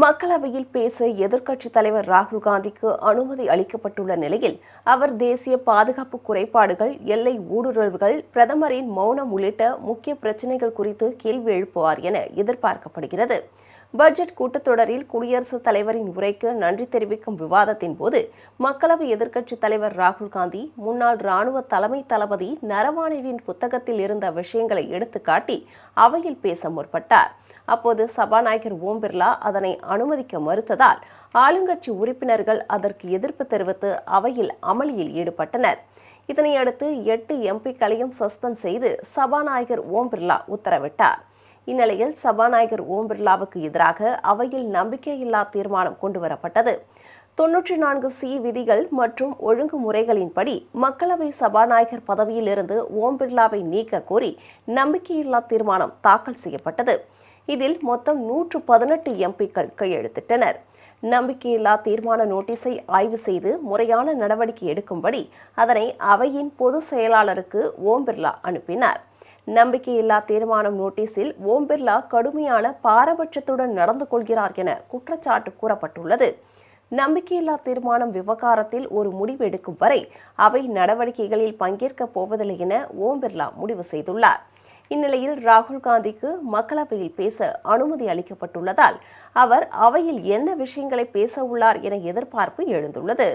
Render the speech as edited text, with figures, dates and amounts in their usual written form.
மக்களவையில் பேச எதிர்க்கட்சித் தலைவர் ராகுல் காந்திக்கு அனுமதி அளிக்கப்பட்டுள்ள நிலையில் அவர் தேசிய பாதுகாப்பு குறைபாடுகள், எல்லை ஊடுருவல்கள், பிரதமரின் மௌனம் உள்ளிட்ட முக்கிய பிரச்சினைகள் குறித்து கேள்வி எழுப்புவார் என எதிர்பார்க்கப்படுகிறது. பட்ஜெட் கூட்டத்தொடரில் குடியரசுத் தலைவரின் உரைக்கு நன்றி தெரிவிக்கும் விவாதத்தின் போது மக்களவை எதிர்க்கட்சித் தலைவர் ராகுல் காந்தி முன்னாள் ராணுவ தலைமை தளபதி நரவானேவின் புத்தகத்தில் இருந்த விஷயங்களை எடுத்துக்காட்டி அவையில் பேச முற்பட்டார். அப்போது சபாநாயகர் ஓம் பிர்லா அதனை அனுமதிக்க மறுத்ததால் ஆளுங்கட்சி உறுப்பினர்கள் அதற்கு எதிர்ப்பு தெரிவித்து அவையில் அமளியில் ஈடுபட்டனர். இதனையடுத்து 8 எம்பிக்களையும் சஸ்பெண்ட் செய்து சபாநாயகர் ஓம் பிர்லா உத்தரவிட்டார். இந்நிலையில் சபாநாயகர் ஓம் பிர்லாவுக்கு எதிராக அவையில் நம்பிக்கையில்லா தீர்மானம் கொண்டுவரப்பட்டது. 94C விதிகள் மற்றும் ஒழுங்குமுறைகளின்படி மக்களவை சபாநாயகர் பதவியிலிருந்து ஓம் பிர்லாவை நீக்க கோரி நம்பிக்கையில்லா தீர்மானம் தாக்கல் செய்யப்பட்டது. இதில் மொத்தம் 118 எம்பிக்கள் கையெழுத்திட்டனர். நம்பிக்கையில்லா தீர்மான நோட்டீஸை ஆய்வு செய்து முறையான நடவடிக்கை எடுக்கும்படி அதனை அவையின் பொதுச் செயலாளருக்கு ஓம் பிர்லா அனுப்பினார். நம்பிக்கையில்லா தீர்மானம் நோட்டீஸில் ஓம் பிர்லா கடுமையான பாரபட்சத்துடன் நடந்து கொள்கிறார் என குற்றச்சாட்டு கூறப்பட்டுள்ளது. நம்பிக்கையில்லா தீர்மானம் விவகாரத்தில் ஒரு முடிவு எடுக்கும் வரை அவை நடவடிக்கைகளில் பங்கேற்கப் போவதில்லை என ஓம் பிர்லா முடிவு செய்துள்ளார். இந்நிலையில் ராகுல் காந்திக்கு மக்களவையில் பேச அனுமதி அளிக்கப்பட்டுள்ளதால் அவர் அவையில் என்ன விஷயங்களை பேச உள்ளார் என எதிர்பார்ப்பு எழுந்துள்ளது.